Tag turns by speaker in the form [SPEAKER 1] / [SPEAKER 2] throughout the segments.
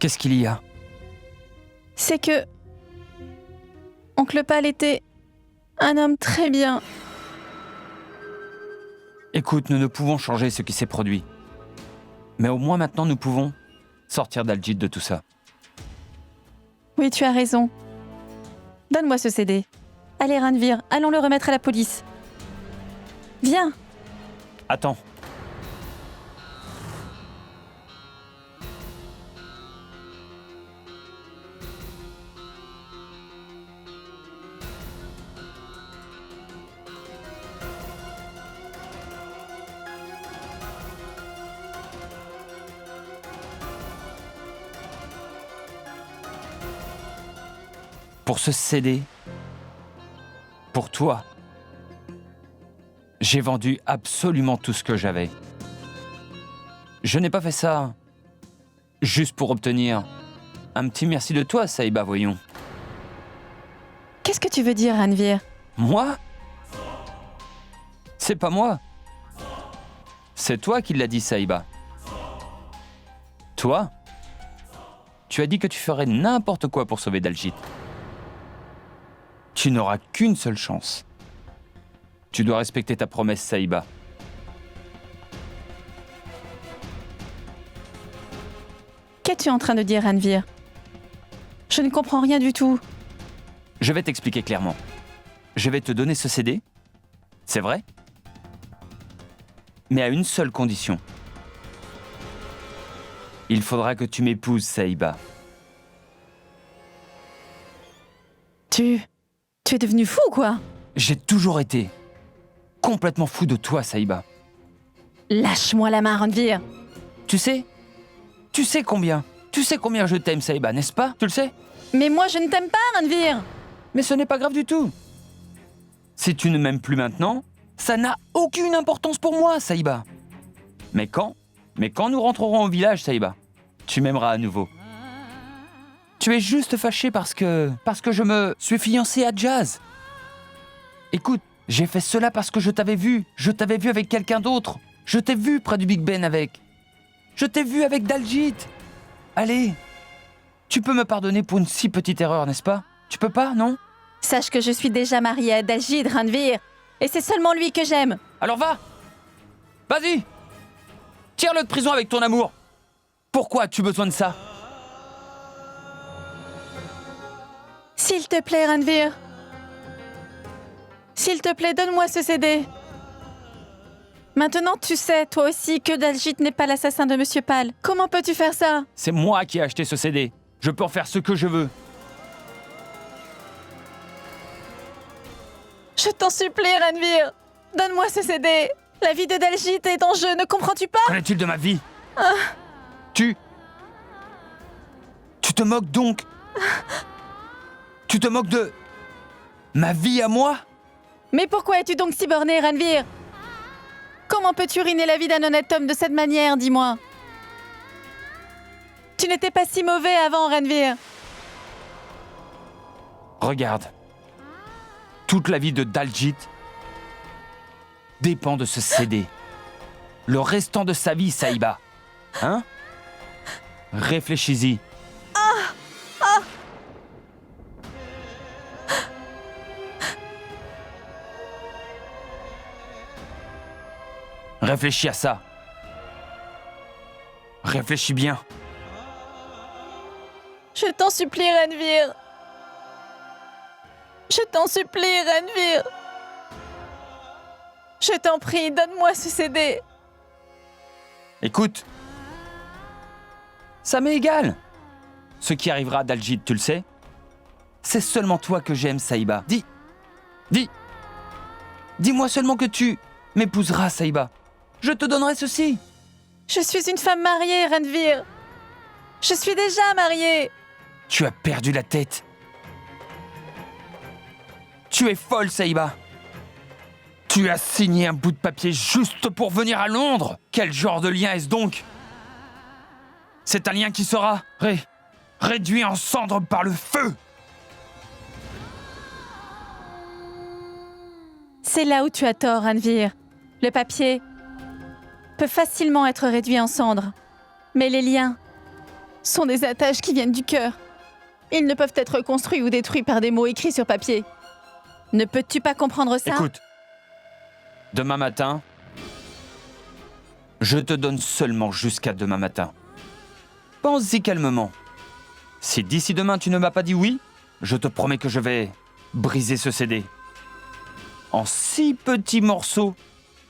[SPEAKER 1] Qu'est-ce qu'il y a?
[SPEAKER 2] C'est que... Oncle Pal était un homme très bien.
[SPEAKER 1] Écoute, nous ne pouvons changer ce qui s'est produit. Mais au moins maintenant, nous pouvons sortir Daljit de tout ça.
[SPEAKER 2] Oui, tu as raison. Donne-moi ce CD. Allez, Ranveer, allons le remettre à la police. Viens.
[SPEAKER 1] Attends. Pour ce CD, pour toi, j'ai vendu absolument tout ce que j'avais. Je n'ai pas fait ça juste pour obtenir un petit merci de toi, Saïba, voyons.
[SPEAKER 2] Qu'est-ce que tu veux dire, Ranveer?
[SPEAKER 1] Moi? C'est pas moi. C'est toi qui l'as dit, Saïba. Toi? Tu as dit que tu ferais n'importe quoi pour sauver Daljit. Tu n'auras qu'une seule chance. Tu dois respecter ta promesse, Saïba.
[SPEAKER 2] Qu'es-tu en train de dire, Ranveer? Je ne comprends rien du tout.
[SPEAKER 1] Je vais t'expliquer clairement. Je vais te donner ce CD, c'est vrai, mais à une seule condition. Il faudra que tu m'épouses, Saïba.
[SPEAKER 2] Tu es devenu fou, quoi?
[SPEAKER 1] J'ai toujours été complètement fou de toi, Saïba.
[SPEAKER 2] Lâche-moi la main, Ranveer.
[SPEAKER 1] Tu sais combien je t'aime, Saïba, n'est-ce pas? Tu le sais?
[SPEAKER 2] Mais moi, je ne t'aime pas, Ranveer.
[SPEAKER 1] Mais ce n'est pas grave du tout. Si tu ne m'aimes plus maintenant, ça n'a aucune importance pour moi, Saïba. Mais quand nous rentrerons au village, Saïba, tu m'aimeras à nouveau. Tu es juste fâché parce que je me suis fiancé à Jazz. Écoute, j'ai fait cela parce que je t'avais vu avec quelqu'un d'autre. Je t'ai vu près du Big Ben avec. Je t'ai vu avec Daljit. Allez, tu peux me pardonner pour une si petite erreur, n'est-ce pas? Tu peux pas, non?
[SPEAKER 2] Sache que je suis déjà mariée à Daljit, Ranveer. Et c'est seulement lui que j'aime.
[SPEAKER 1] Alors va! Vas-y! Tire-le de prison avec ton amour! Pourquoi as-tu besoin de ça?
[SPEAKER 2] S'il te plaît, Ranveer. S'il te plaît, donne-moi ce CD. Maintenant, tu sais, toi aussi, que Daljit n'est pas l'assassin de Monsieur Pal. Comment peux-tu faire ça?
[SPEAKER 1] C'est moi qui ai acheté ce CD. Je peux en faire ce que je veux.
[SPEAKER 2] Je t'en supplie, Ranveer. Donne-moi ce CD. La vie de Daljit est en jeu, ne comprends-tu pas?
[SPEAKER 1] Qu'en est-il de ma vie? Tu te moques donc? Tu te moques de ma vie à moi?
[SPEAKER 2] Mais pourquoi es-tu donc si borné, Ranveer? Comment peux-tu ruiner la vie d'un honnête homme de cette manière, dis-moi? Tu n'étais pas si mauvais avant, Ranveer.
[SPEAKER 1] Regarde. Toute la vie de Daljit dépend de ce CD. Le restant de sa vie, Saïba. Hein? Réfléchis-y. Réfléchis à ça. Réfléchis bien.
[SPEAKER 2] Je t'en supplie, Ranveer. Je t'en supplie, Ranveer. Je t'en prie, donne-moi ce CD.
[SPEAKER 1] Écoute. Ça m'est égal. Ce qui arrivera à Daljit, tu le sais? C'est seulement toi que j'aime, Saïba. Dis-moi seulement que tu m'épouseras, Saïba. Je te donnerai ceci.
[SPEAKER 2] Je suis une femme mariée, Ranveer. Je suis déjà mariée.
[SPEAKER 1] Tu as perdu la tête. Tu es folle, Saïba. Tu as signé un bout de papier juste pour venir à Londres. Quel genre de lien est-ce donc? C'est un lien qui sera réduit en cendres par le feu.
[SPEAKER 2] C'est là où tu as tort, Ranveer. Le papier peut facilement être réduit en cendres. Mais les liens sont des attaches qui viennent du cœur. Ils ne peuvent être construits ou détruits par des mots écrits sur papier. Ne peux-tu pas comprendre ça?
[SPEAKER 1] Écoute, demain matin, je te donne seulement jusqu'à demain matin. Pense-y calmement. Si d'ici demain tu ne m'as pas dit oui, je te promets que je vais briser ce CD en 6 petits morceaux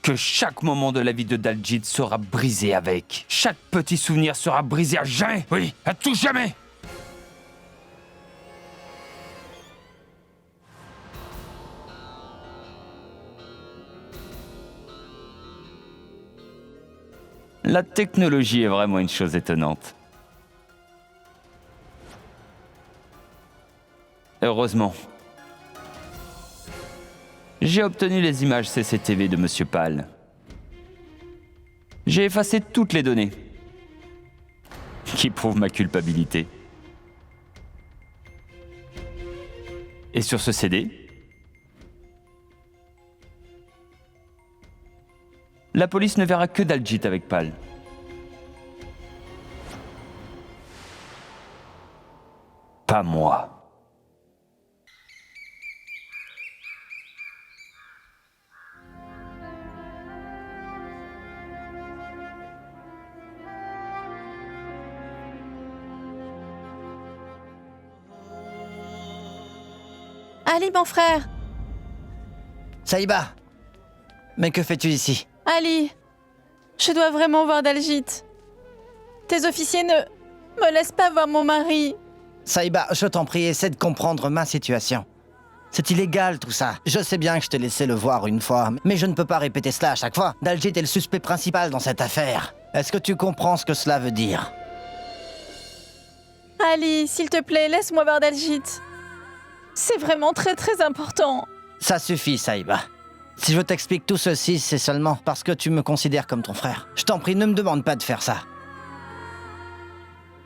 [SPEAKER 1] que chaque moment de la vie de Daljit sera brisé avec. Chaque petit souvenir sera brisé à jamais. Oui, à tout jamais. La technologie est vraiment une chose étonnante. Heureusement, j'ai obtenu les images CCTV de Monsieur Pal. J'ai effacé toutes les données qui prouvent ma culpabilité. Et sur ce CD, la police ne verra que Daljit avec Pal. Pas moi.
[SPEAKER 2] Ali, mon frère!
[SPEAKER 3] Saïba! Mais que fais-tu ici?
[SPEAKER 2] Ali! Je dois vraiment voir Daljit. Tes officiers ne me laissent pas voir mon mari.
[SPEAKER 3] Saïba, je t'en prie, essaie de comprendre ma situation. C'est illégal tout ça. Je sais bien que je t'ai laissé le voir une fois, mais je ne peux pas répéter cela à chaque fois. Daljit est le suspect principal dans cette affaire. Est-ce que tu comprends ce que cela veut dire?
[SPEAKER 2] Ali, s'il te plaît, laisse-moi voir Daljit. C'est vraiment très très important.
[SPEAKER 3] Ça suffit, Saïba. Si je t'explique tout ceci, c'est seulement parce que tu me considères comme ton frère. Je t'en prie, ne me demande pas de faire ça.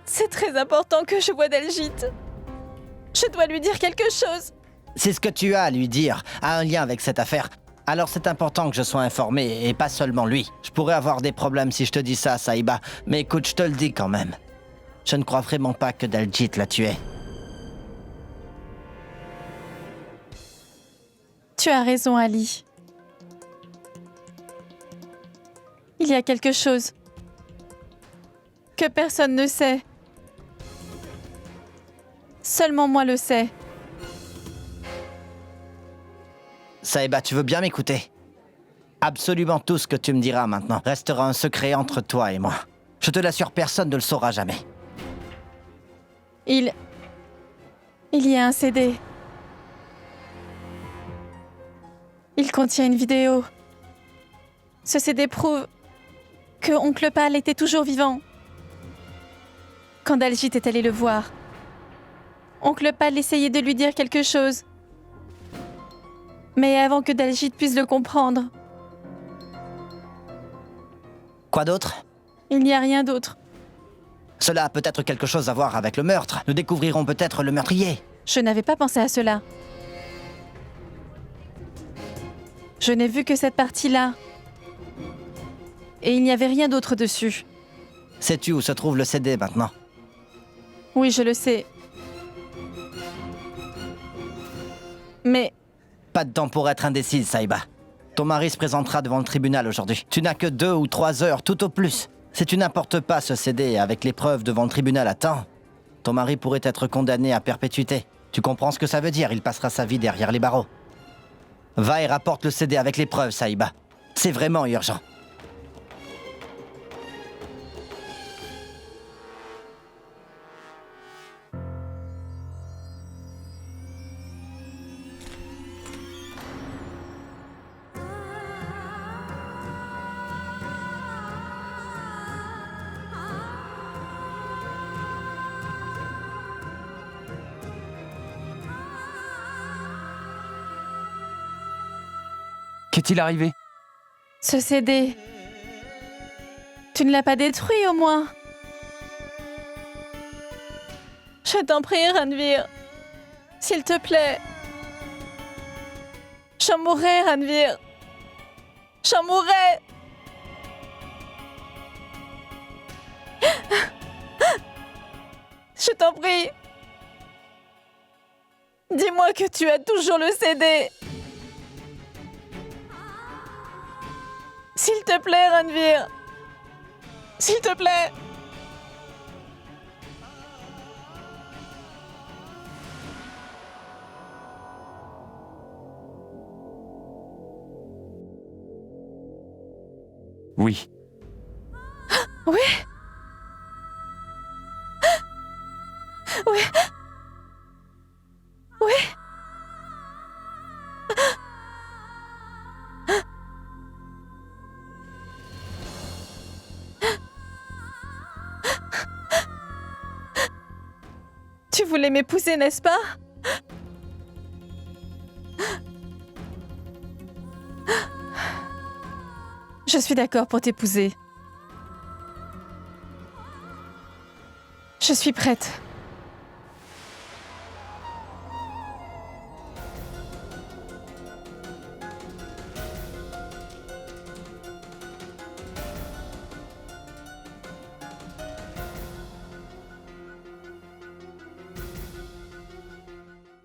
[SPEAKER 2] C'est très important que je voie Daljit. Je dois lui dire quelque chose.
[SPEAKER 3] Si ce que tu as à lui dire a un lien avec cette affaire, alors c'est important que je sois informé, et pas seulement lui. Je pourrais avoir des problèmes si je te dis ça, Saïba, mais écoute, je te le dis quand même. Je ne crois vraiment pas que Daljit l'a tué.
[SPEAKER 2] Tu as raison, Ali. Il y a quelque chose que personne ne sait. Seulement moi le sais.
[SPEAKER 3] Saïba, tu veux bien m'écouter? Absolument tout ce que tu me diras maintenant restera un secret entre toi et moi. Je te l'assure, personne ne le saura jamais.
[SPEAKER 2] Il y a un CD. Il contient une vidéo. Ce CD prouve que Oncle Pal était toujours vivant. Quand Daljit est allé le voir, Oncle Pal essayait de lui dire quelque chose. Mais avant que Daljit puisse le comprendre,
[SPEAKER 3] Quoi d'autre?
[SPEAKER 2] il n'y a rien d'autre.
[SPEAKER 3] Cela a peut-être quelque chose à voir avec le meurtre. Nous découvrirons peut-être le meurtrier.
[SPEAKER 2] Je n'avais pas pensé à cela. Je n'ai vu que cette partie-là. Et il n'y avait rien d'autre dessus.
[SPEAKER 3] Sais-tu où se trouve le CD maintenant?
[SPEAKER 2] Oui, je le sais. Mais
[SPEAKER 3] Pas de temps pour être indécise, Saïba. Ton mari se présentera devant le tribunal aujourd'hui. Tu n'as que 2 ou 3 heures, tout au plus. Si tu n'apportes pas ce CD avec les preuves devant le tribunal à temps, ton mari pourrait être condamné à perpétuité. Tu comprends ce que ça veut dire? Il passera sa vie derrière les barreaux. Va et rapporte le CD avec les preuves, Saïba. C'est vraiment urgent.
[SPEAKER 1] Qu'est-il arrivé?
[SPEAKER 2] ce CD, tu ne l'as pas détruit au moins? Je t'en prie, Ranvir. S'il te plaît. J'en mourrai, Ranvir. J'en mourrai. Je t'en prie. Dis-moi que tu as toujours le CD. S'il te plaît, Ranveer. S'il te plaît.
[SPEAKER 1] Oui.
[SPEAKER 2] Oui. Oui. Oui. Tu voulais m'épouser, n'est-ce pas? Je suis d'accord pour t'épouser. Je suis prête.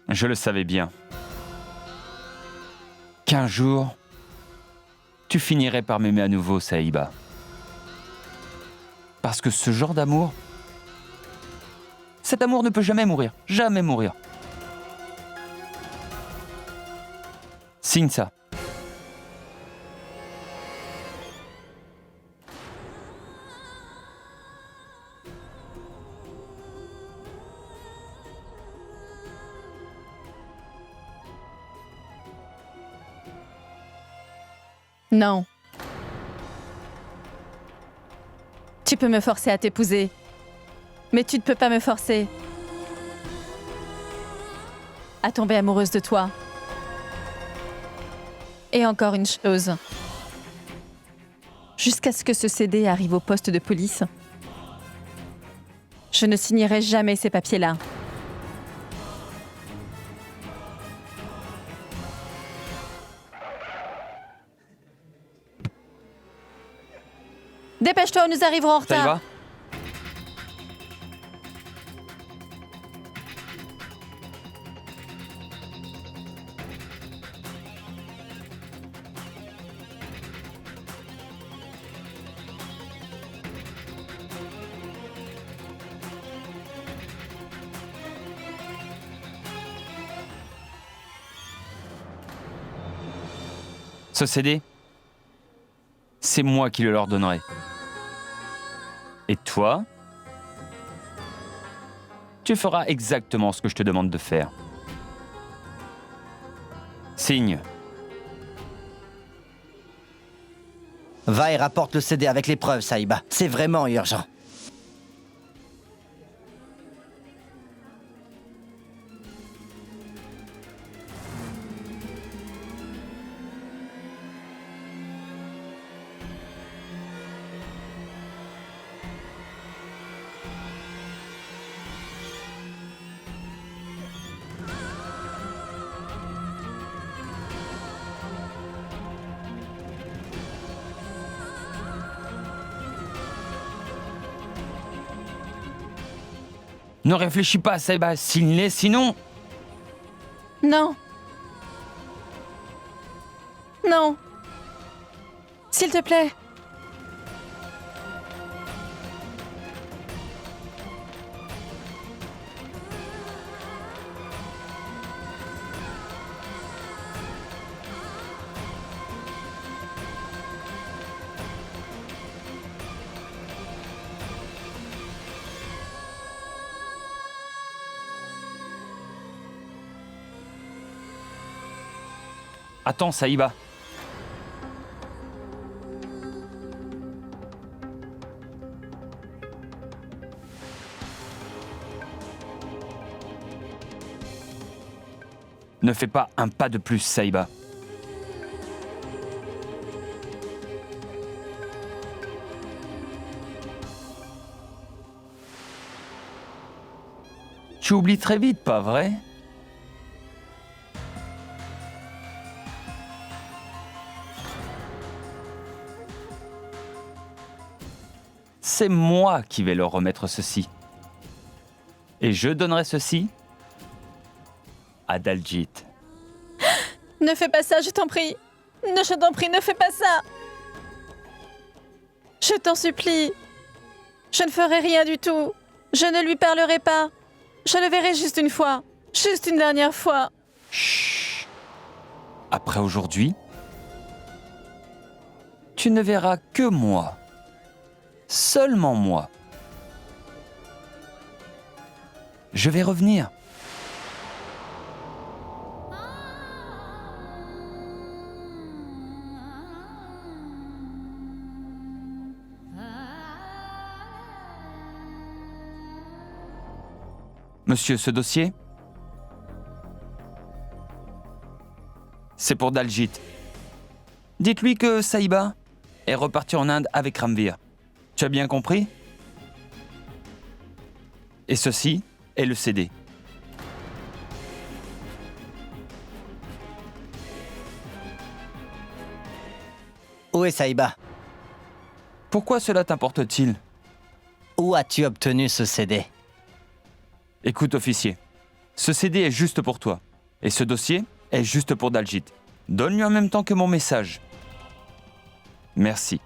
[SPEAKER 1] Je le savais bien. Qu'un jour, tu finirais par m'aimer à nouveau, Saïba. Parce que ce genre d'amour, cet amour ne peut jamais mourir. Jamais mourir. Signe ça.
[SPEAKER 2] Non. Tu peux me forcer à t'épouser. Mais tu ne peux pas me forcer à tomber amoureuse de toi. Et encore une chose. Jusqu'à ce que ce CD arrive au poste de police, je ne signerai jamais ces papiers-là. Dépêche-toi ou nous arriverons en retard.
[SPEAKER 1] Saïba ? Ce CD, c'est moi qui le leur donnerai. Et toi, tu feras exactement ce que je te demande de faire. Signe.
[SPEAKER 3] Va et rapporte le CD avec les preuves, Saïba. C'est vraiment urgent.
[SPEAKER 1] Ne réfléchis pas, Saïba, signe-les, sinon...
[SPEAKER 2] Non. Non. S'il te plaît.
[SPEAKER 1] Attends, Saïba. Ne fais pas un pas de plus, Saïba. Tu oublies très vite, pas vrai ? C'est moi qui vais leur remettre ceci. Et je donnerai ceci à Daljit.
[SPEAKER 2] Ne fais pas ça, je t'en prie. Je t'en prie, ne fais pas ça. Je t'en supplie. Je ne ferai rien du tout. Je ne lui parlerai pas. Je le verrai juste une fois. Juste une dernière fois.
[SPEAKER 1] Chut. Après aujourd'hui, tu ne verras que moi. Seulement moi. Je vais revenir. Monsieur, ce dossier, c'est pour Daljit. Dites-lui que Saïba est reparti en Inde avec Ranveer. Tu as bien compris? Et ceci est le CD.
[SPEAKER 3] Où est Saïba?
[SPEAKER 1] Pourquoi cela t'importe-t-il?
[SPEAKER 3] Où as-tu obtenu ce CD?
[SPEAKER 1] Écoute, officier, ce CD est juste pour toi. Et ce dossier est juste pour Daljit. Donne-lui en même temps que mon message. Merci.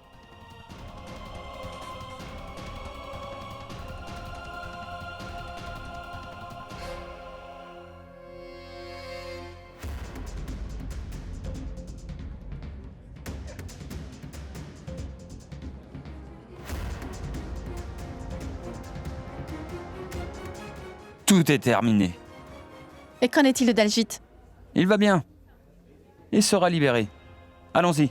[SPEAKER 1] Tout est terminé.
[SPEAKER 2] Et qu'en est-il de Daljit?
[SPEAKER 1] Il va bien. Il sera libéré. Allons-y.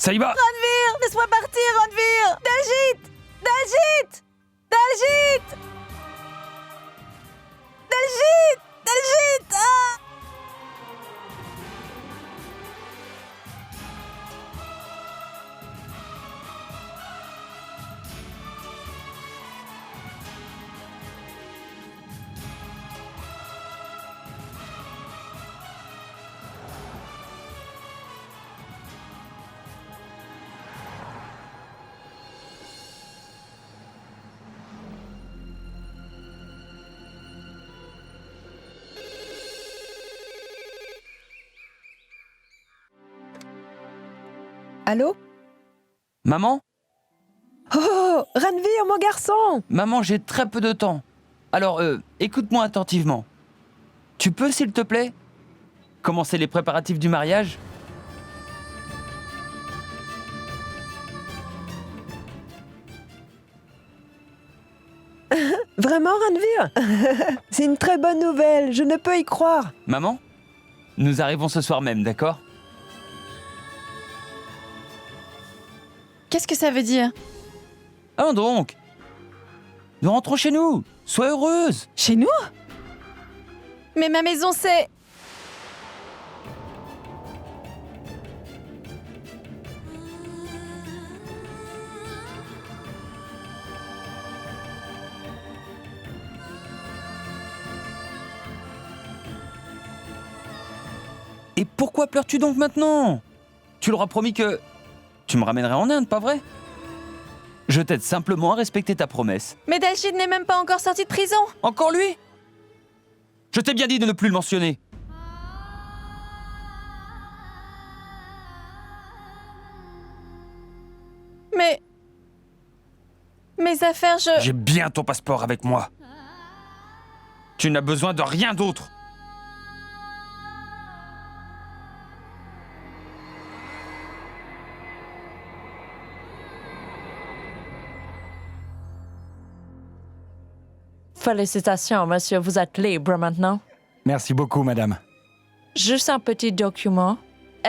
[SPEAKER 1] Saïba!
[SPEAKER 2] Ranveer, laisse-moi partir, Ranveer! Daljit! Daljit! Daljit! Daljit! Daljit! Ah!
[SPEAKER 4] Allô?
[SPEAKER 1] Maman?
[SPEAKER 4] Oh, Ranveer, mon garçon!
[SPEAKER 1] Maman, j'ai très peu de temps. Alors, écoute-moi attentivement. Tu peux, s'il te plaît, commencer les préparatifs du mariage?
[SPEAKER 4] Vraiment, Ranveer? C'est une très bonne nouvelle, je ne peux y croire.
[SPEAKER 1] Maman? Nous arrivons ce soir même, d'accord?
[SPEAKER 2] Qu'est-ce que ça veut dire?
[SPEAKER 1] Allons donc! Nous rentrons chez nous! Sois heureuse!
[SPEAKER 2] Chez nous? Mais ma maison, c'est...
[SPEAKER 1] Et pourquoi pleures-tu donc maintenant? Tu leur as promis que... Tu me ramènerais en Inde, pas vrai? Je t'aide simplement à respecter ta promesse.
[SPEAKER 2] Mais Daljit n'est même pas encore sorti de prison.
[SPEAKER 1] Encore lui? Je t'ai bien dit de ne plus le mentionner.
[SPEAKER 2] Mais... Mes affaires,
[SPEAKER 1] J'ai bien ton passeport avec moi. Tu n'as besoin de rien d'autre.
[SPEAKER 5] Félicitations, monsieur, vous êtes libre maintenant.
[SPEAKER 6] Merci beaucoup, madame.
[SPEAKER 5] Juste un petit document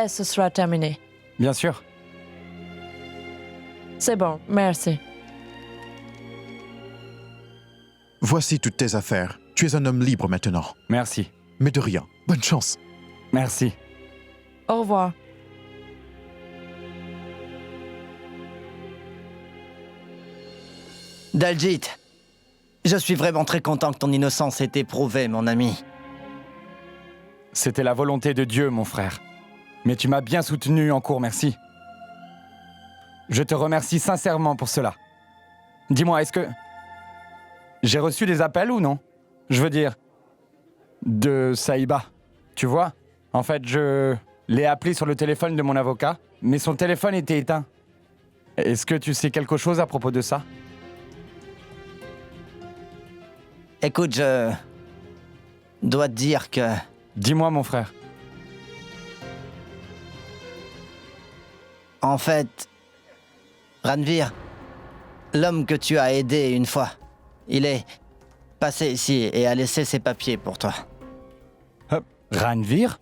[SPEAKER 5] et ce sera terminé.
[SPEAKER 6] Bien sûr.
[SPEAKER 5] C'est bon, merci.
[SPEAKER 7] Voici toutes tes affaires. Tu es un homme libre maintenant.
[SPEAKER 6] Merci.
[SPEAKER 7] Mais de rien. Bonne chance.
[SPEAKER 6] Merci.
[SPEAKER 5] Au revoir.
[SPEAKER 3] Daljit, je suis vraiment très content que ton innocence ait été prouvée, mon ami.
[SPEAKER 6] C'était la volonté de Dieu, mon frère. Mais tu m'as bien soutenu en cours, merci. Je te remercie sincèrement pour cela. Dis-moi, est-ce que... j'ai reçu des appels ou non? Je veux dire... de Saïba. Tu vois? En fait, je l'ai appelé sur le téléphone de mon avocat, mais son téléphone était éteint. Est-ce que tu sais quelque chose à propos de ça?
[SPEAKER 3] Écoute, je dois te dire que...
[SPEAKER 6] Dis-moi, mon frère.
[SPEAKER 3] En fait, Ranvir, l'homme que tu as aidé une fois, il est passé ici et a laissé ses papiers pour toi.
[SPEAKER 6] Ranvir?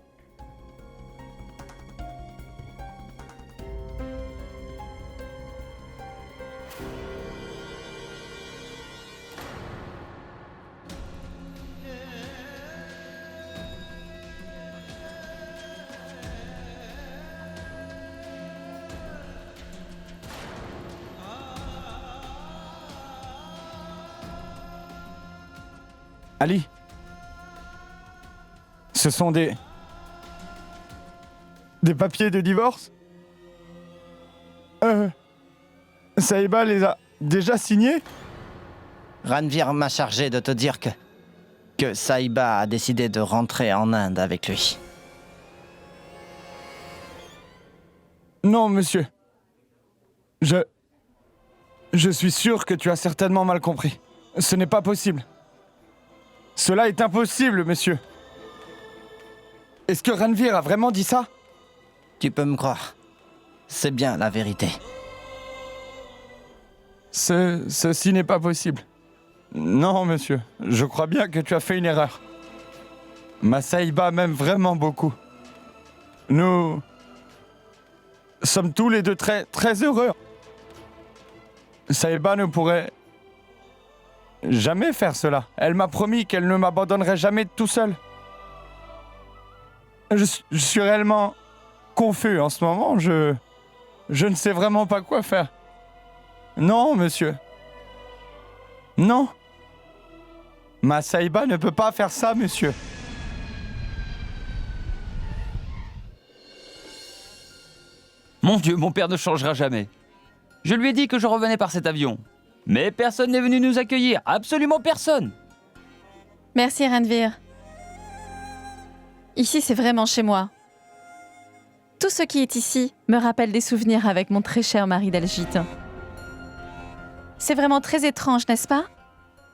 [SPEAKER 6] Ali, ce sont des papiers de divorce? Saïba les a déjà signés?
[SPEAKER 3] Ranvir m'a chargé de te dire que Saïba a décidé de rentrer en Inde avec lui.
[SPEAKER 6] Non, monsieur. Je suis sûr que tu as certainement mal compris. Ce n'est pas possible. Cela est impossible, monsieur. Est-ce que Ranvir a vraiment dit ça?
[SPEAKER 3] Tu peux me croire. C'est bien la vérité.
[SPEAKER 6] Ceci n'est pas possible. Non, monsieur. Je crois bien que tu as fait une erreur. Ma Saïba m'aime vraiment beaucoup. Nous sommes tous les deux très, très heureux. Saïba ne pourrait jamais faire cela. Elle m'a promis qu'elle ne m'abandonnerait jamais tout seule. Je suis réellement confus en ce moment. Je ne sais vraiment pas quoi faire. Non, monsieur. Non. Ma Saïba ne peut pas faire ça, monsieur.
[SPEAKER 1] Mon Dieu, mon père ne changera jamais. Je lui ai dit que je revenais par cet avion. Mais personne n'est venu nous accueillir. Absolument personne.
[SPEAKER 2] Merci, Ranvir. Ici, c'est vraiment chez moi. Tout ce qui est ici me rappelle des souvenirs avec mon très cher mari Daljit. C'est vraiment très étrange, n'est-ce pas?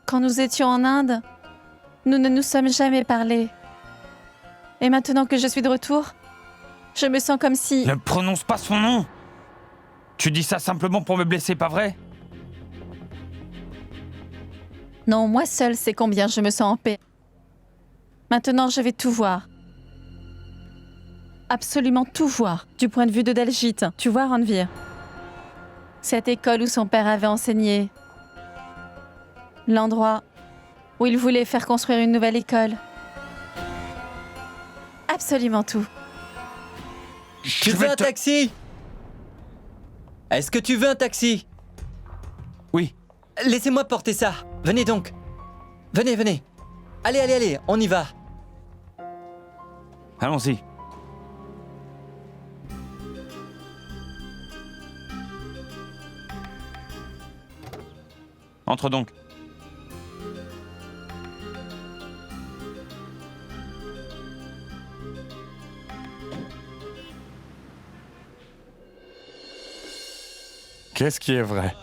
[SPEAKER 2] Quand nous étions en Inde, nous ne nous sommes jamais parlé. Et maintenant que je suis de retour, je me sens comme si...
[SPEAKER 1] Ne prononce pas son nom. Tu dis ça simplement pour me blesser, pas vrai?
[SPEAKER 2] Non, moi seule sais combien je me sens en paix. Maintenant, je vais tout voir. Absolument tout voir, du point de vue de Daljit. Tu vois, Ranvir? Cette école où son père avait enseigné. L'endroit où il voulait faire construire une nouvelle école. Absolument tout.
[SPEAKER 8] Tu veux un taxi? Est-ce que tu veux un taxi?
[SPEAKER 1] Oui.
[SPEAKER 8] Laissez-moi porter ça. Venez donc. Venez, venez. Allez, allez, allez, on y va.
[SPEAKER 1] Allons-y. Entre donc.
[SPEAKER 6] Qu'est-ce qui est vrai?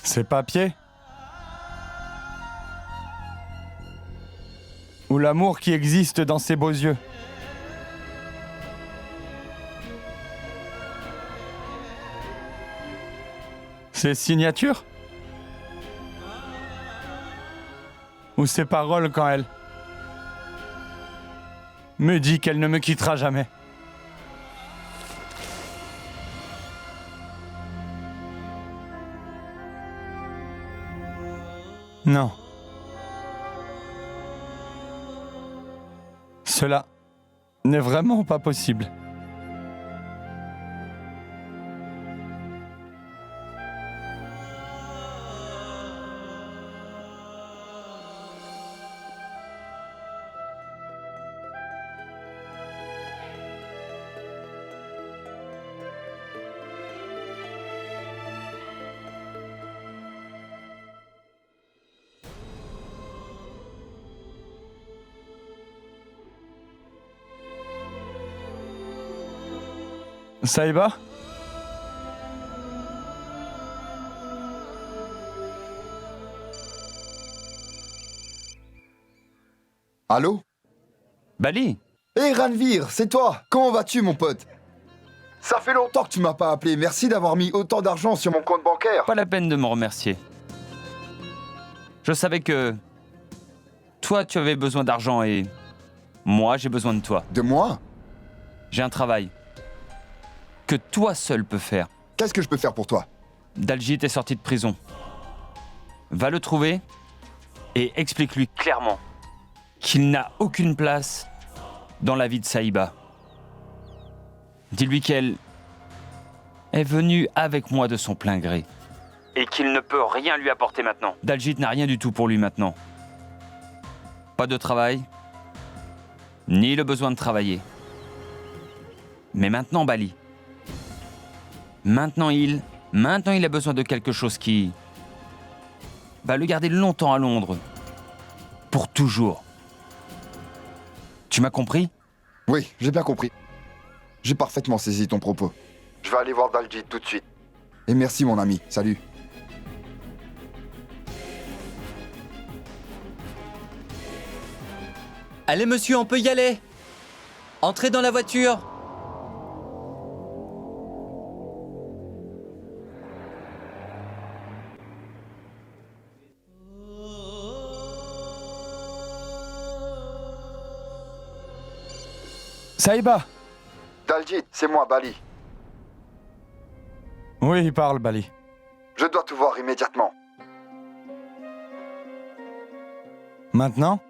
[SPEAKER 6] Ces papiers? Ou l'amour qui existe dans ces beaux yeux? Ces signatures? Ou ses paroles quand elle me dit qu'elle ne me quittera jamais. Non. Cela n'est vraiment pas possible. Saïba?
[SPEAKER 9] Allô?
[SPEAKER 1] Bali,
[SPEAKER 9] Hé Ranvir, c'est toi! Comment vas-tu mon pote? Ça fait longtemps que tu m'as pas appelé, merci d'avoir mis autant d'argent sur mon compte bancaire.
[SPEAKER 1] pas la peine de me remercier. Je savais que toi, tu avais besoin d'argent et moi, j'ai besoin de toi.
[SPEAKER 9] De moi?
[SPEAKER 1] J'ai un travail que toi seul peux faire.
[SPEAKER 9] Qu'est-ce que je peux faire pour toi?
[SPEAKER 1] Daljit est sorti de prison. Va le trouver et explique-lui clairement qu'il n'a aucune place dans la vie de Saïba. Dis-lui qu'elle est venue avec moi de son plein gré et qu'il ne peut rien lui apporter maintenant. Daljit n'a rien du tout pour lui maintenant. Pas de travail, ni le besoin de travailler. Mais maintenant, Bali. Maintenant, il a besoin de quelque chose qui va le garder longtemps à Londres. Pour toujours. Tu m'as compris?
[SPEAKER 9] Oui, j'ai bien compris. J'ai parfaitement saisi ton propos. Je vais aller voir Daljit tout de suite. Et merci mon ami, salut.
[SPEAKER 8] Allez monsieur, on peut y aller. Entrez dans la voiture.
[SPEAKER 6] Saïba!
[SPEAKER 9] Daljit, c'est moi, Bali.
[SPEAKER 6] Oui, parle, Bali.
[SPEAKER 9] Je dois tout voir immédiatement.
[SPEAKER 6] Maintenant?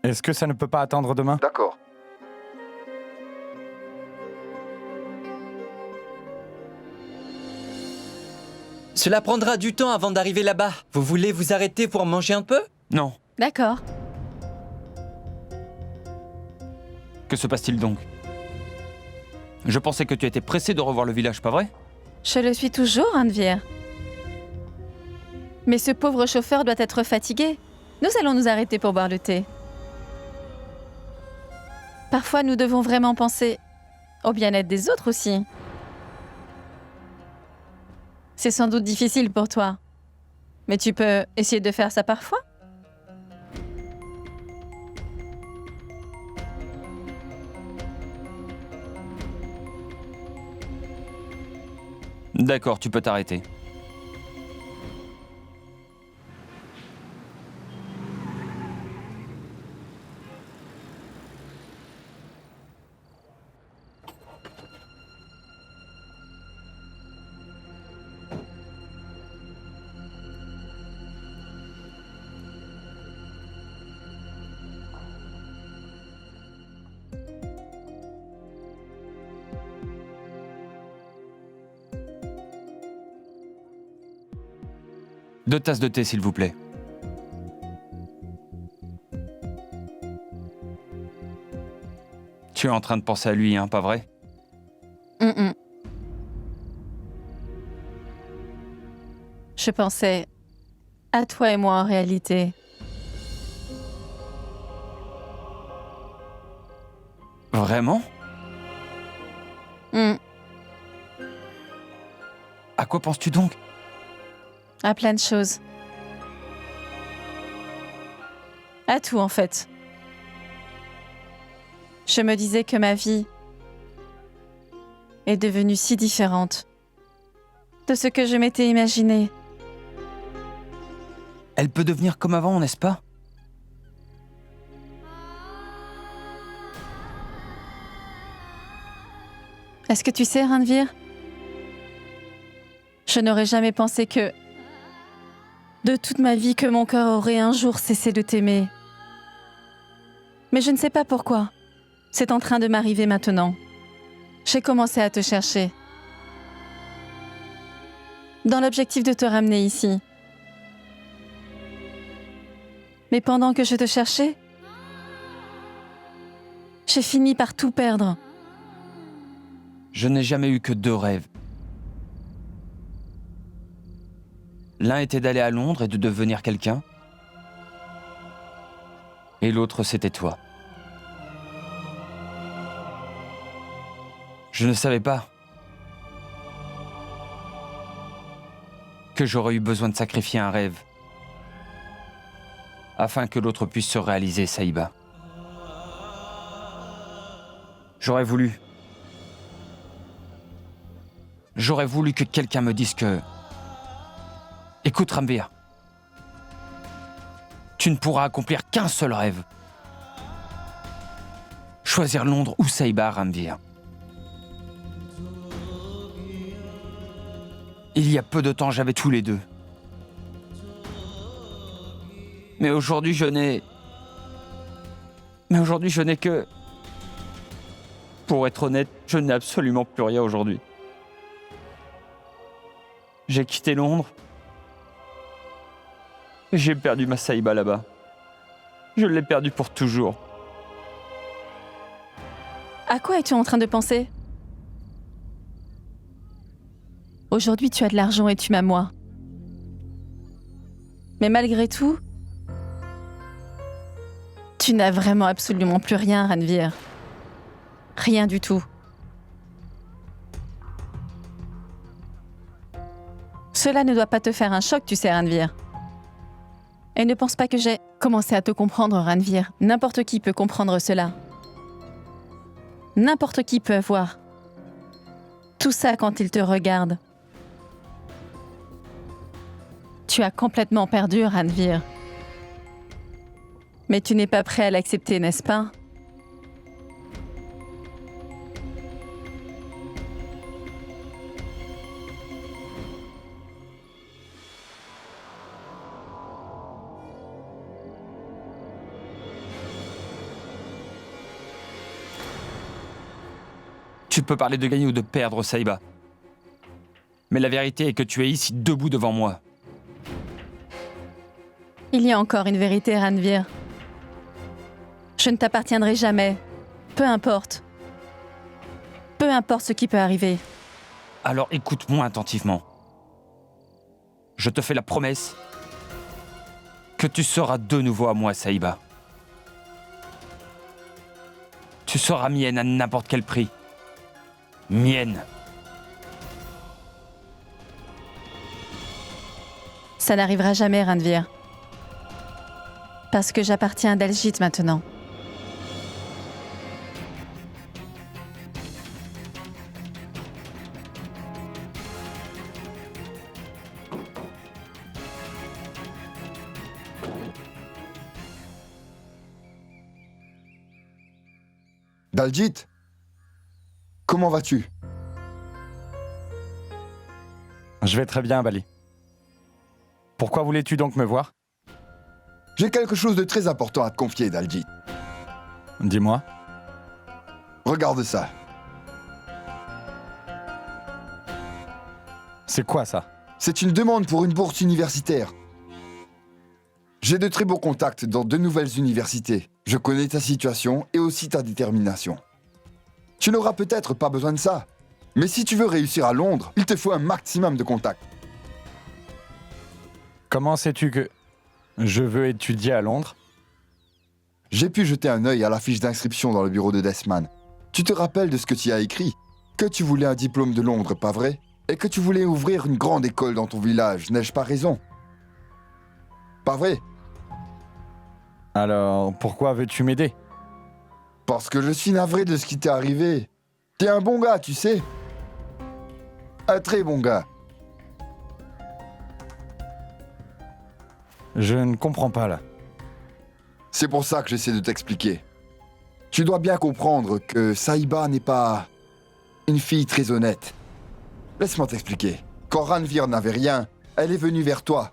[SPEAKER 6] Est-ce que ça ne peut pas attendre demain?
[SPEAKER 9] D'accord.
[SPEAKER 8] Cela prendra du temps avant d'arriver là-bas. Vous voulez vous arrêter pour manger un peu?
[SPEAKER 1] Non.
[SPEAKER 2] D'accord.
[SPEAKER 1] Que se passe-t-il donc? Je pensais que tu étais pressé de revoir le village, pas vrai?
[SPEAKER 2] Je le suis toujours, Ranvir. Mais ce pauvre chauffeur doit être fatigué. Nous allons nous arrêter pour boire le thé. Parfois, nous devons vraiment penser au bien-être des autres aussi. C'est sans doute difficile pour toi. Mais tu peux essayer de faire ça parfois?
[SPEAKER 1] D'accord, tu peux t'arrêter. Deux tasses de thé, s'il vous plaît. Tu es en train de penser à lui, hein, pas vrai?
[SPEAKER 2] Je pensais à toi et moi en réalité.
[SPEAKER 1] Vraiment?
[SPEAKER 2] Hmm.
[SPEAKER 1] À quoi penses-tu donc?
[SPEAKER 2] À plein de choses. À tout, en fait. Je me disais que ma vie est devenue si différente de ce que je m'étais imaginé.
[SPEAKER 1] Elle peut devenir comme avant, n'est-ce pas?
[SPEAKER 2] Est-ce que tu sais, Ranveer? Je n'aurais jamais pensé que, de toute ma vie, que mon cœur aurait un jour cessé de t'aimer. Mais je ne sais pas pourquoi. C'est en train de m'arriver maintenant. J'ai commencé à te chercher. Dans l'objectif de te ramener ici. Mais pendant que je te cherchais, j'ai fini par tout perdre.
[SPEAKER 1] Je n'ai jamais eu que 2 rêves. L'un était d'aller à Londres et de devenir quelqu'un. Et l'autre, c'était toi. Je ne savais pas que j'aurais eu besoin de sacrifier un rêve afin que l'autre puisse se réaliser, Saïba. J'aurais voulu que quelqu'un me dise que... Écoute, Ranveer, tu ne pourras accomplir qu'un seul rêve. Choisir Londres ou Saïba, Ranveer. Il y a peu de temps, j'avais tous les deux. Mais aujourd'hui, je n'ai que... Pour être honnête, je n'ai absolument plus rien aujourd'hui. J'ai quitté Londres. J'ai perdu ma Saïba là-bas. Je l'ai perdue pour toujours.
[SPEAKER 2] À quoi es-tu en train de penser? Aujourd'hui, tu as de l'argent et tu m'as moi. Mais malgré tout, tu n'as vraiment absolument plus rien, Ranveer. Rien du tout. Cela ne doit pas te faire un choc, tu sais, Ranveer. Et ne pense pas que j'ai commencé à te comprendre, Ranveer. N'importe qui peut comprendre cela. N'importe qui peut voir tout ça quand il te regarde. Tu as complètement perdu, Ranveer. Mais tu n'es pas prêt à l'accepter, n'est-ce pas?
[SPEAKER 1] Tu peux parler de gagner ou de perdre, Saïba. Mais la vérité est que tu es ici debout devant moi.
[SPEAKER 2] Il y a encore une vérité, Ranveer. Je ne t'appartiendrai jamais. Peu importe. Peu importe ce qui peut arriver.
[SPEAKER 1] Alors écoute-moi attentivement. Je te fais la promesse que tu seras de nouveau à moi, Saïba. Tu seras mienne à n'importe quel prix. Mienne.
[SPEAKER 2] Ça n'arrivera jamais, Ranveer. Parce que j'appartiens à Daljit maintenant.
[SPEAKER 9] Daljit, comment vas-tu?
[SPEAKER 6] Je vais très bien, Bali. Pourquoi voulais-tu donc me voir?
[SPEAKER 9] J'ai quelque chose de très important à te confier, Daljit.
[SPEAKER 6] Dis-moi.
[SPEAKER 9] Regarde ça.
[SPEAKER 6] C'est quoi ça?
[SPEAKER 9] C'est une demande pour une bourse universitaire. J'ai de très beaux contacts dans 2 nouvelles universités. Je connais ta situation et aussi ta détermination. Tu n'auras peut-être pas besoin de ça, mais si tu veux réussir à Londres, il te faut un maximum de contacts.
[SPEAKER 6] Comment sais-tu que je veux étudier à Londres?
[SPEAKER 9] J'ai pu jeter un œil à la fiche d'inscription dans le bureau de Desman. Tu te rappelles de ce que tu y as écrit? Que tu voulais un diplôme de Londres, pas vrai? Et que tu voulais ouvrir une grande école dans ton village, n'ai-je pas raison? Pas vrai?
[SPEAKER 6] Alors, pourquoi veux-tu m'aider?
[SPEAKER 9] Parce que je suis navré de ce qui t'est arrivé. T'es un bon gars, tu sais. Un très bon gars.
[SPEAKER 6] Je ne comprends pas là.
[SPEAKER 9] C'est pour ça que j'essaie de t'expliquer. Tu dois bien comprendre que Saïba n'est pas une fille très honnête. Laisse-moi t'expliquer. Quand Ranvir n'avait rien, elle est venue vers toi.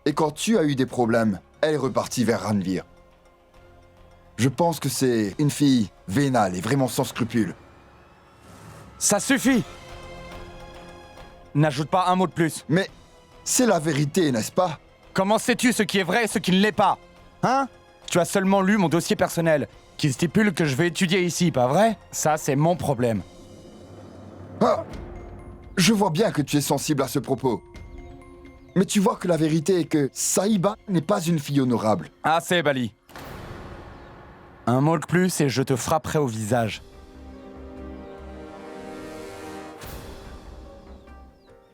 [SPEAKER 9] Et quand tu as eu des problèmes, elle est repartie vers Ranvir. Je pense que c'est une fille vénale et vraiment sans scrupules.
[SPEAKER 6] Ça suffit! N'ajoute pas un mot de plus.
[SPEAKER 9] Mais c'est la vérité, n'est-ce pas?
[SPEAKER 6] Comment sais-tu ce qui est vrai et ce qui ne l'est pas? Hein? Tu as seulement lu mon dossier personnel, qui stipule que je vais étudier ici, pas vrai? Ça, c'est mon problème.
[SPEAKER 9] Ah, je vois bien que tu es sensible à ce propos. Mais tu vois que la vérité est que Saïba n'est pas une fille honorable.
[SPEAKER 6] Assez, Bali. Un mot de plus et je te frapperai au visage.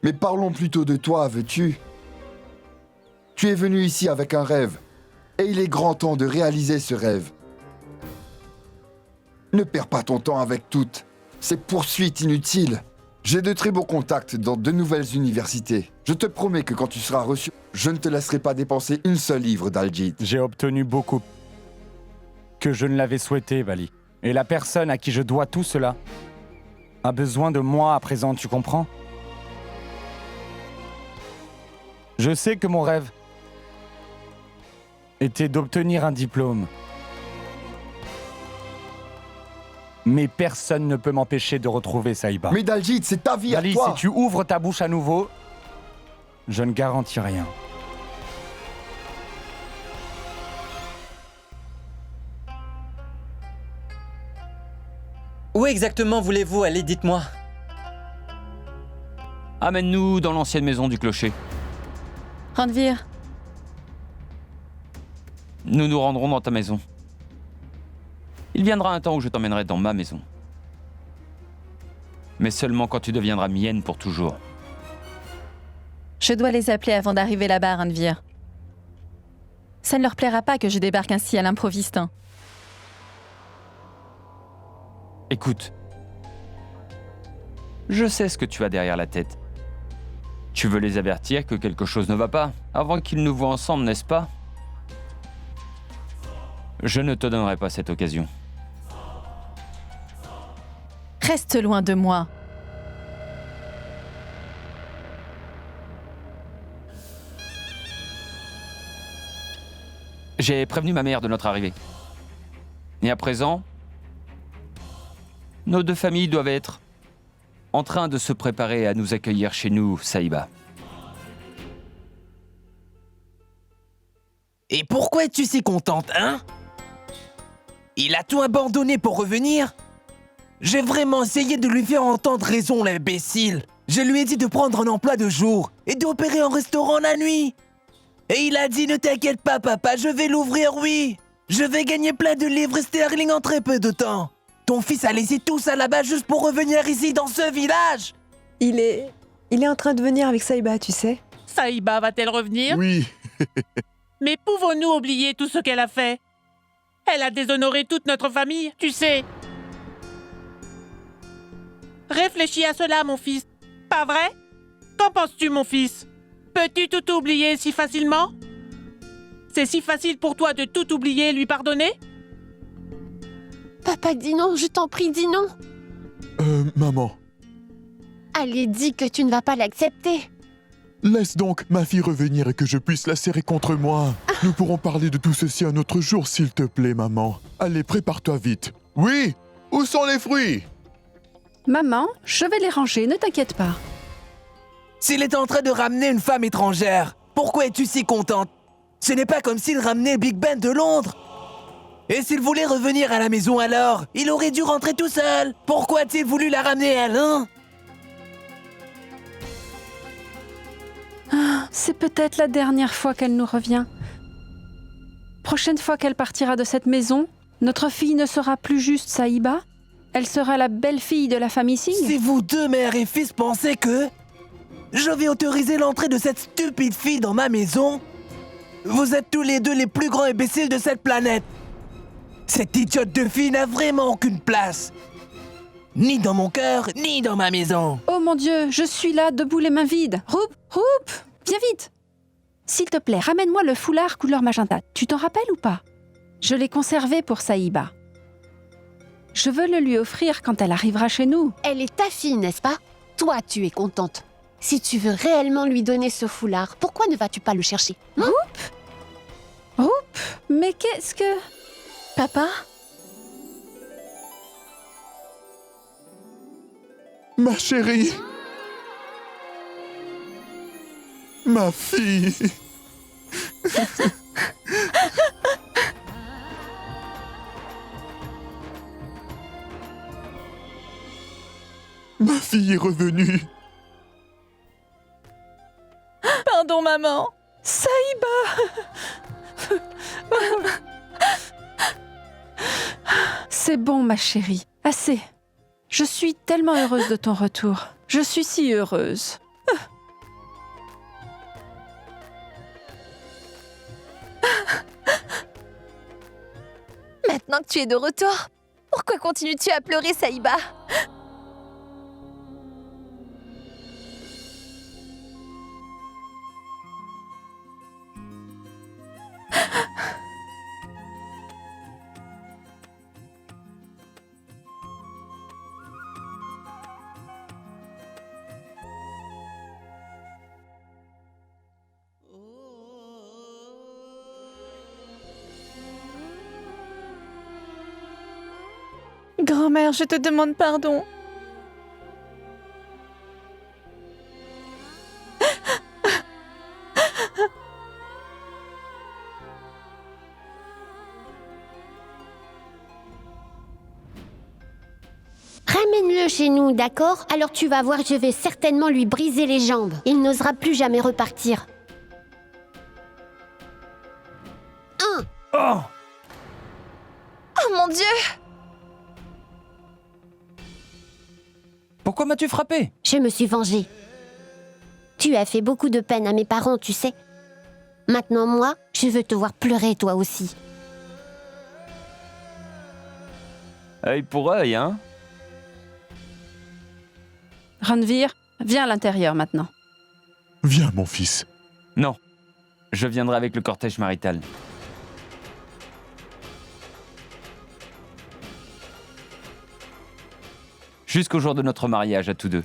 [SPEAKER 9] Mais parlons plutôt de toi, veux-tu? Tu es venu ici avec un rêve, et il est grand temps de réaliser ce rêve. Ne perds pas ton temps avec toutes ces poursuites inutiles. J'ai de très beaux contacts dans de nouvelles universités. Je te promets que quand tu seras reçu, je ne te laisserai pas dépenser une seule livre d'Aljit.
[SPEAKER 6] J'ai obtenu beaucoup que je ne l'avais souhaité, Bali. Et la personne à qui je dois tout cela a besoin de moi à présent, tu comprends? Je sais que mon rêve était d'obtenir un diplôme. Mais personne ne peut m'empêcher de retrouver Saïba.
[SPEAKER 9] Mais Daljit, c'est ta vie
[SPEAKER 6] Bali,
[SPEAKER 9] à toi.
[SPEAKER 6] si tu ouvres ta bouche à nouveau, je ne garantis rien.
[SPEAKER 8] Où exactement voulez-vous aller, dites-moi?
[SPEAKER 1] Amène-nous dans l'ancienne maison du clocher.
[SPEAKER 2] Ranvir,
[SPEAKER 1] Nous nous rendrons dans ta maison. Il viendra un temps où je t'emmènerai dans ma maison. Mais seulement quand tu deviendras mienne pour toujours.
[SPEAKER 2] je dois les appeler avant d'arriver là-bas, Ranvir. Ça ne leur plaira pas que je débarque ainsi à l'improviste. Hein.
[SPEAKER 1] Écoute, je sais ce que tu as derrière la tête. Tu veux les avertir que quelque chose ne va pas, avant qu'ils nous voient ensemble, n'est-ce pas? Je ne te donnerai pas cette occasion.
[SPEAKER 2] Reste loin de moi.
[SPEAKER 1] J'ai prévenu ma mère de notre arrivée. Et à présent, nos deux familles doivent être en train de se préparer à nous accueillir chez nous, Saïba.
[SPEAKER 10] Et pourquoi es-tu si contente, hein? Il a tout abandonné pour revenir? J'ai vraiment essayé de lui faire entendre raison, l'imbécile. Je lui ai dit de prendre un emploi de jour et d'opérer en restaurant la nuit. Et il a dit, ne t'inquiète pas, papa, je vais l'ouvrir, oui. Je vais gagner plein de livres sterling en très peu de temps. Ton fils a laissé tout ça là-bas juste pour revenir ici, dans ce village.
[SPEAKER 4] Il est en train de venir avec Saïba, tu sais.
[SPEAKER 11] Saïba va-t-elle revenir?
[SPEAKER 7] Oui,
[SPEAKER 11] Mais pouvons-nous oublier tout ce qu'elle a fait? Elle a déshonoré toute notre famille, tu sais. Réfléchis à cela, mon fils. Pas vrai? Qu'en penses-tu, mon fils? Peux-tu tout oublier si facilement? C'est si facile pour toi de tout oublier et lui pardonner?
[SPEAKER 12] Papa, dis non, je t'en prie, dis non.
[SPEAKER 7] maman,
[SPEAKER 12] Allez, dis que tu ne vas pas l'accepter.
[SPEAKER 7] laisse donc ma fille revenir et que je puisse la serrer contre moi. Nous pourrons parler de tout ceci un autre jour, s'il te plaît, maman. Allez, prépare-toi vite. Oui, où sont les fruits?
[SPEAKER 13] Maman, je vais les ranger, ne t'inquiète pas.
[SPEAKER 10] S'il est en train de ramener une femme étrangère, pourquoi es-tu si contente? Ce n'est pas comme s'il ramenait Big Ben de Londres. Et s'il voulait revenir à la maison alors, il aurait dû rentrer tout seul. Pourquoi a-t-il voulu la ramener elle, hein?
[SPEAKER 13] C'est peut-être la dernière fois qu'elle nous revient. Prochaine fois qu'elle partira de cette maison, notre fille ne sera plus juste Saïba. Elle sera la belle-fille de la famille Singh.
[SPEAKER 10] Si vous deux, mère et fils, pensez que je vais autoriser l'entrée de cette stupide fille dans ma maison, vous êtes tous les deux les plus grands imbéciles de cette planète. Cette idiote de fille n'a vraiment aucune place. Ni dans mon cœur, ni dans ma maison.
[SPEAKER 13] Oh mon Dieu, je suis là, debout les mains vides. Roup, viens vite. S'il te plaît, ramène-moi le foulard couleur magenta. Tu t'en rappelles ou pas? Je l'ai conservé pour Saïba. Je veux le lui offrir quand elle arrivera chez nous.
[SPEAKER 12] Elle est ta fille, n'est-ce pas? Toi, tu es contente. Si tu veux réellement lui donner ce foulard, pourquoi ne vas-tu pas le chercher?
[SPEAKER 13] Mais qu'est-ce que...
[SPEAKER 2] Papa?
[SPEAKER 7] Ma chérie. Ma fille. Ma fille est revenue.
[SPEAKER 2] Pardon, maman.
[SPEAKER 13] Saïba! C'est bon, ma chérie. Assez. Je suis tellement heureuse de ton retour. Je suis si heureuse.
[SPEAKER 12] Maintenant que tu es de retour, pourquoi continues-tu à pleurer, Saïba?
[SPEAKER 2] Grand-mère, je te demande pardon.
[SPEAKER 12] Ramène-le chez nous, d'accord? Alors tu vas voir, je vais certainement lui briser les jambes. Il n'osera plus jamais repartir.
[SPEAKER 1] Oh!
[SPEAKER 12] Oh mon Dieu!
[SPEAKER 1] Pourquoi m'as-tu frappé?
[SPEAKER 12] Je me suis vengée. Tu as fait beaucoup de peine à mes parents, tu sais. Maintenant, moi, je veux te voir pleurer, toi aussi.
[SPEAKER 1] Œil pour œil, hein?
[SPEAKER 13] Ranveer, viens à l'intérieur maintenant.
[SPEAKER 7] Viens, mon fils.
[SPEAKER 1] Non. Je viendrai avec le cortège marital. Jusqu'au jour de notre mariage à tous deux.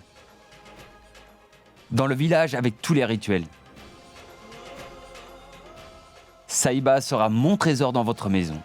[SPEAKER 1] Dans le village avec tous les rituels. Saïba sera mon trésor dans votre maison.